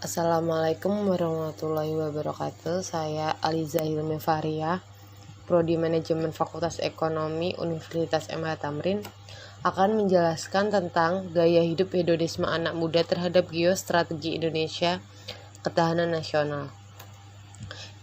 Assalamualaikum warahmatullahi wabarakatuh. Saya Aliza Hilmi Faria, Prodi Manajemen Fakultas Ekonomi Universitas M.H. Tamrin, akan menjelaskan tentang gaya hidup hedonisme anak muda terhadap geostrategi Indonesia, ketahanan nasional.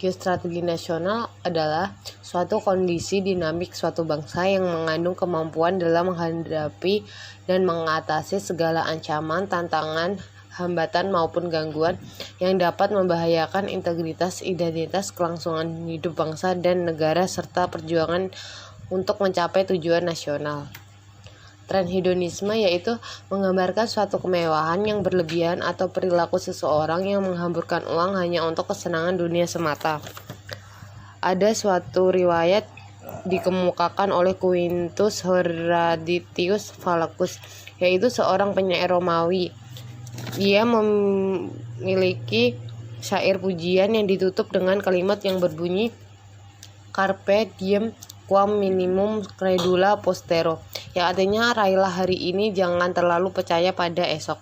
Geostrategi nasional adalah suatu kondisi dinamik suatu bangsa yang mengandung kemampuan dalam menghadapi dan mengatasi segala ancaman, tantangan, hambatan maupun gangguan yang dapat membahayakan integritas, identitas, kelangsungan hidup bangsa dan negara serta perjuangan untuk mencapai tujuan nasional. Tren hedonisme yaitu menggambarkan suatu kemewahan yang berlebihan atau perilaku seseorang yang menghamburkan uang hanya untuk kesenangan dunia semata. Ada suatu riwayat dikemukakan oleh Quintus Horatius Flaccus, yaitu seorang penyair Romawi. Dia memiliki syair pujian yang ditutup dengan kalimat yang berbunyi Carpe diem quam minimum credula postero, yang artinya raihlah hari ini, jangan terlalu percaya pada esok.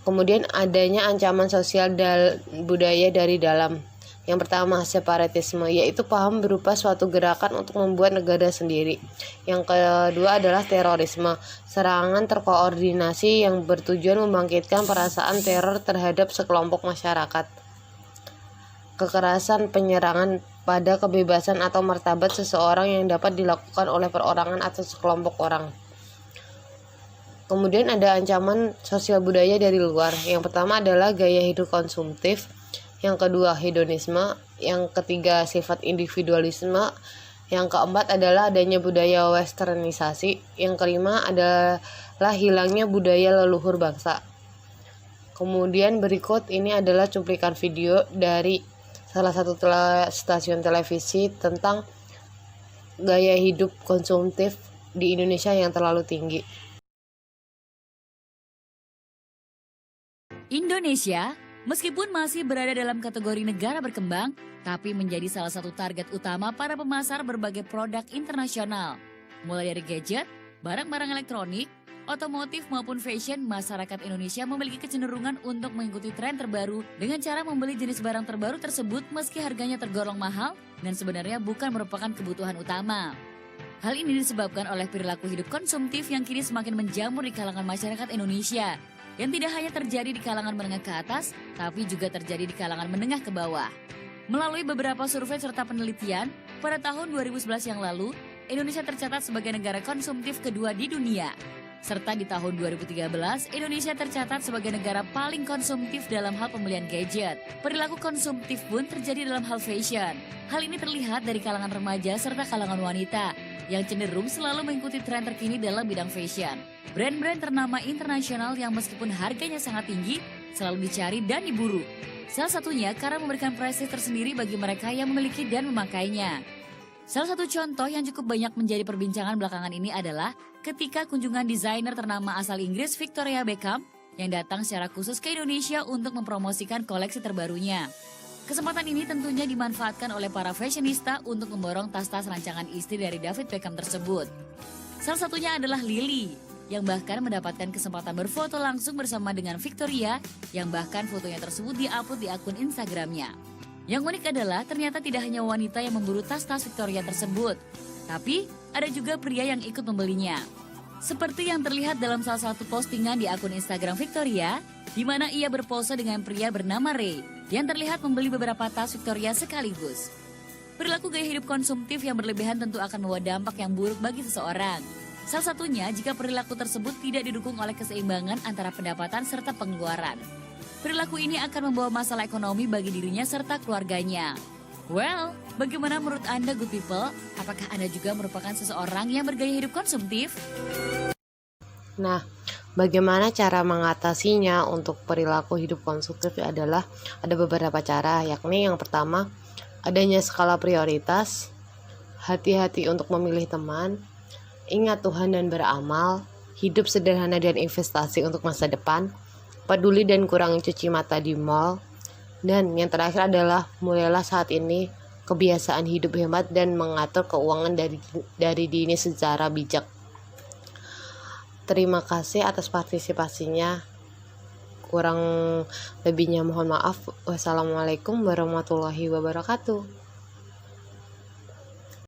Kemudian adanya ancaman sosial dan budaya dari dalam. Yang pertama, separatisme, yaitu paham berupa suatu gerakan untuk membuat negara sendiri. Yang kedua adalah terorisme, serangan terkoordinasi yang bertujuan membangkitkan perasaan teror terhadap sekelompok masyarakat. Kekerasan, penyerangan pada kebebasan atau martabat seseorang yang dapat dilakukan oleh perorangan atau sekelompok orang. Kemudian ada ancaman sosial budaya dari luar. Yang pertama adalah gaya hidup konsumtif, yang kedua hedonisme, yang ketiga sifat individualisme, yang keempat adalah adanya budaya westernisasi, yang kelima adalah hilangnya budaya leluhur bangsa. Kemudian berikut ini adalah cuplikan video dari salah satu stasiun televisi tentang gaya hidup konsumtif di Indonesia yang terlalu tinggi. Indonesia, meskipun masih berada dalam kategori negara berkembang, tapi menjadi salah satu target utama para pemasar berbagai produk internasional. Mulai dari gadget, barang-barang elektronik, otomotif maupun fashion, masyarakat Indonesia memiliki kecenderungan untuk mengikuti tren terbaru dengan cara membeli jenis barang terbaru tersebut meski harganya tergolong mahal dan sebenarnya bukan merupakan kebutuhan utama. Hal ini disebabkan oleh perilaku hidup konsumtif yang kini semakin menjamur di kalangan masyarakat Indonesia, yang tidak hanya terjadi di kalangan menengah ke atas, tapi juga terjadi di kalangan menengah ke bawah. Melalui beberapa survei serta penelitian, pada tahun 2011 yang lalu, Indonesia tercatat sebagai negara konsumtif kedua di dunia. Serta di tahun 2013, Indonesia tercatat sebagai negara paling konsumtif dalam hal pembelian gadget. Perilaku konsumtif pun terjadi dalam hal fashion. Hal ini terlihat dari kalangan remaja serta kalangan wanita, yang cenderung selalu mengikuti tren terkini dalam bidang fashion. Brand-brand ternama internasional yang meskipun harganya sangat tinggi, selalu dicari dan diburu. Salah satunya karena memberikan prestasi tersendiri bagi mereka yang memiliki dan memakainya. Salah satu contoh yang cukup banyak menjadi perbincangan belakangan ini adalah ketika kunjungan desainer ternama asal Inggris Victoria Beckham yang datang secara khusus ke Indonesia untuk mempromosikan koleksi terbarunya. Kesempatan ini tentunya dimanfaatkan oleh para fashionista untuk memborong tas-tas rancangan istri dari David Beckham tersebut. Salah satunya adalah Lily, yang bahkan mendapatkan kesempatan berfoto langsung bersama dengan Victoria, yang bahkan fotonya tersebut diupload di akun Instagramnya. Yang unik adalah ternyata tidak hanya wanita yang memburu tas-tas Victoria tersebut, tapi ada juga pria yang ikut membelinya. Seperti yang terlihat dalam salah satu postingan di akun Instagram Victoria, di mana ia berpose dengan pria bernama Ray, yang terlihat membeli beberapa tas Victoria sekaligus. Perilaku gaya hidup konsumtif yang berlebihan tentu akan membawa dampak yang buruk bagi seseorang. Salah satunya jika perilaku tersebut tidak didukung oleh keseimbangan antara pendapatan serta pengeluaran. Perilaku ini akan membawa masalah ekonomi bagi dirinya serta keluarganya. Well, bagaimana menurut Anda good people? Apakah Anda juga merupakan seseorang yang bergaya hidup konsumtif? Nah, bagaimana cara mengatasinya untuk perilaku hidup konsumtif adalah ada beberapa cara, yakni yang pertama, adanya skala prioritas, hati-hati untuk memilih teman, ingat Tuhan dan beramal, hidup sederhana dan investasi untuk masa depan, peduli dan kurangi cuci mata di mall, dan yang terakhir adalah mulailah saat ini kebiasaan hidup hemat dan mengatur keuangan dari dini secara bijak. Terima kasih atas partisipasinya. Kurang lebihnya mohon maaf. Wassalamualaikum warahmatullahi wabarakatuh.